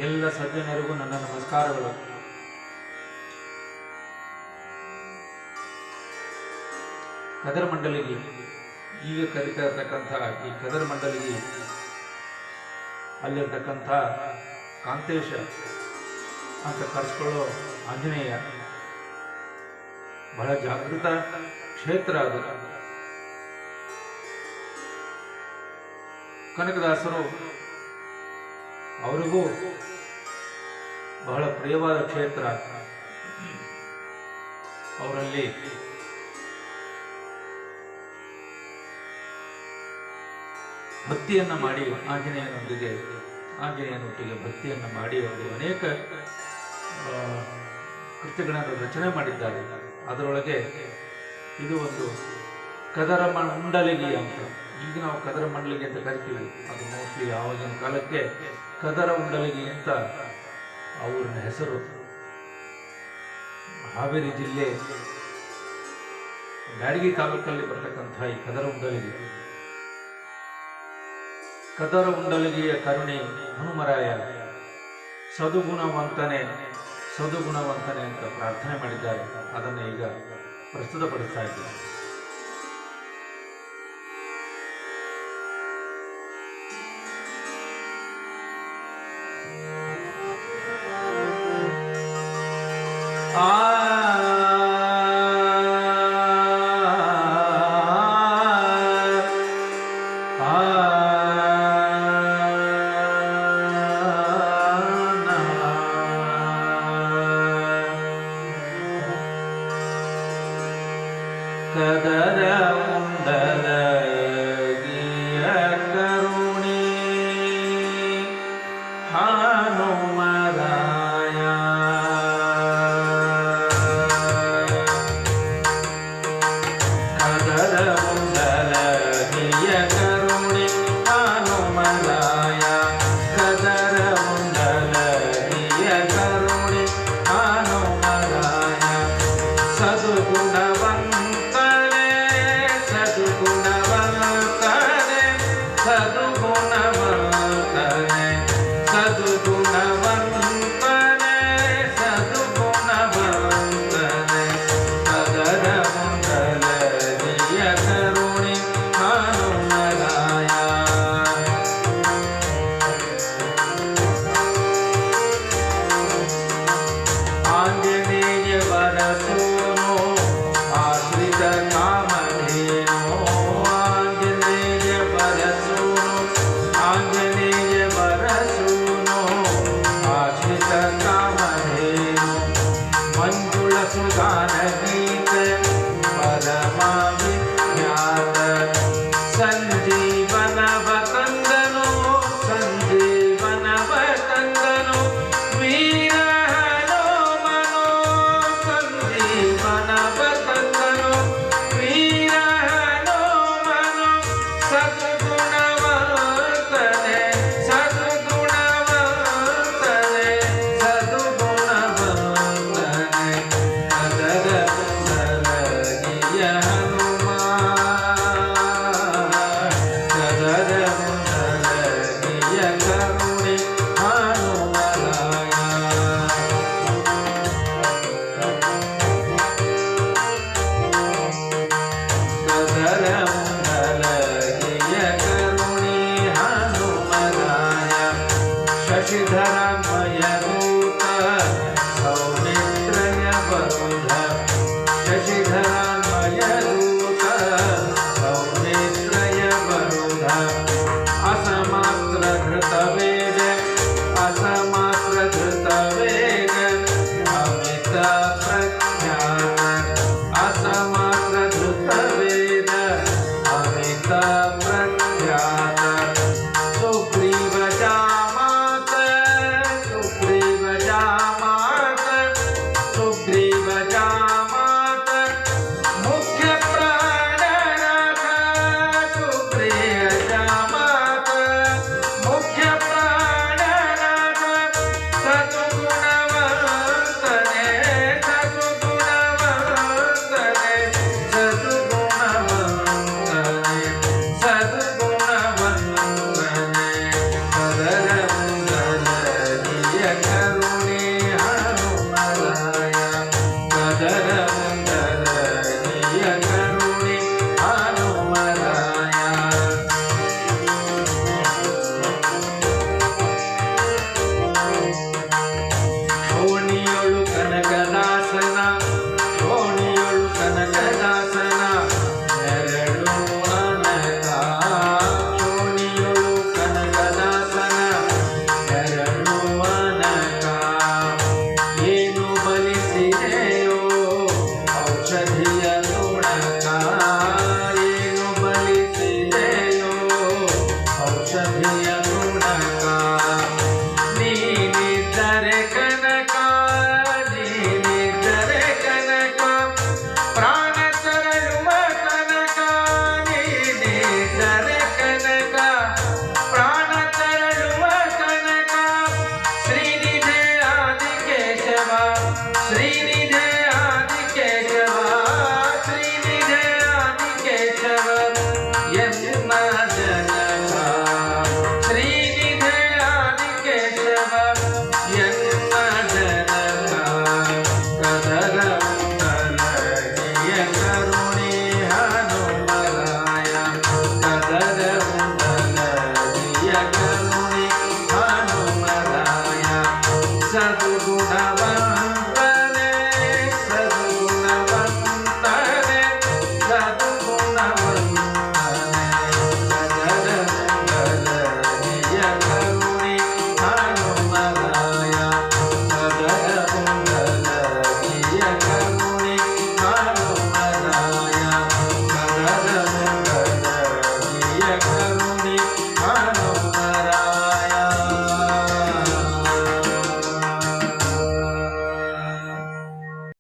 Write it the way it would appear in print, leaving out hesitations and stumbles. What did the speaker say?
ಎಲ್ಲ ಸಜ್ಜನರಿಗೂ ನನ್ನ ನಮಸ್ಕಾರಗಳು. ಕದರ ಮಂಡಲಿಗೆ ಈಗ ಕರೀತಾ ಇರತಕ್ಕಂಥ ಈ ಕದರ ಮಂಡಲಿಗೆ ಅಲ್ಲಿರ್ತಕ್ಕಂಥ ಕಾಂತೇಶ ಅಂತ ಕರೆಸ್ಕೊಳ್ಳೋ ಆಂಜನೇಯ ಬಹಳ ಜಾಗೃತ ಕ್ಷೇತ್ರ ಅದು. ಕನಕದಾಸರು ಅವರಿಗೂ ಬಹಳ ಪ್ರಿಯವಾದ ಕ್ಷೇತ್ರ. ಅವರಲ್ಲಿ ಭಕ್ತಿಯನ್ನ ಮಾಡಿ ಆಂಜನೇಯನೊಟ್ಟಿಗೆ ಭಕ್ತಿಯನ್ನ ಮಾಡಿ ಅವರು ಅನೇಕ ಕೃತ್ಯಗಳನ್ನು ರಚನೆ ಮಾಡಿದ್ದಾರೆ. ಅದರೊಳಗೆ ಇದು ಒಂದು ಕದರ ಮಂಡಲಿಗೆ ಅಂತ. ಈಗ ನಾವು ಕದರ ಮಂಡಲಿಗೆ ಅಂತ ಕರಿತೀವಿ, ಅದು ಮೋಸ್ಟ್ಲಿ ಆವಾಗಿನ ಕಾಲಕ್ಕೆ ಕದರ ಉಂಡಲಿಗೆ ಅಂತ ಅವ್ರನ್ನ ಹೆಸರು. ಹಾವೇರಿ ಜಿಲ್ಲೆ ಬ್ಯಾಡಗಿ ತಾಲೂಕಲ್ಲಿ ಬರ್ತಕ್ಕಂಥ ಈ ಕದರ ಉಂಡಲಿಗೆ, ಕದರ ಉಂಡಲಿಗೆಯ ಕರುಣೆ ಹನುಮರಾಯ ಸದುಗುಣವಂತನೆ ಅಂತ ಪ್ರಾರ್ಥನೆ ಮಾಡಿದ್ದಾರೆ. ಅದನ್ನು ಈಗ ಪ್ರಸ್ತುತಪಡಿಸ್ತಾ ಇದ್ದಾರೆ. ಕದರ ಉಂಡಲಗಿಯ ಕರುಣೆ ಹನುಮರಾಯ, ಕದರ ಉಂಡಲಗಿಯ ಕರುಣೆ ಹನುಮರಾಯ, ಕದರ ಉಂಡಲಗಿಯ ಕರುಣೆ ಹನುಮರಾಯ, ಸದುಗುಣವಂತನೆ ಸದುಗುಣವಂತನೆ ಸದುಗುಣವಂತನೆ ಸದುಗುಣವಂತನೆ ಕದರ ಉಂಡಲಗಿಯ ಕರುಣೆ ಹನುಮರಾಯ. ಆಂಜನೇಯ ವರಸೋನು ಆಶ್ರಿತ ಕಾಮಧೇನು, ಆಂಜನೇಯ ವರಸೋನು ಆಂಜನೇಯ ವರಸೋನು ಆಶ್ರಿತ ಕಾಮಧೇನು, ಮಂಜುಳ ಸುಗಾನ ಗೀತ ಪರಮ ವಿಖ್ಯಾತ, ಸಂಜೀವನವ ತಂದನು ಸಂಜೀವನವ ತಂದನು ವೀರ ಹನುಮನು, ಸಂಜೀವನವ ತಂದನು ವೀರ ಹನುಮನು, ಸದ್ಗುಣವಂತನೆ ಸದ್ಗುಣವಂತನೆ ಸದ್ಗುಣವಂತನೆ ಕದರ ಉಂಡಲಗಿಯ ಹನುಮ, ಕದರ ಉಂಡಲಗಿಯ ಕರುಣೆ ಹನುಮರಾಯ. ಕದರ ಉಂಡಲಗಿಯ ಕರುಣೆ ಹನುಮರಾಯ, ಶಶಿಧರ ಮಯ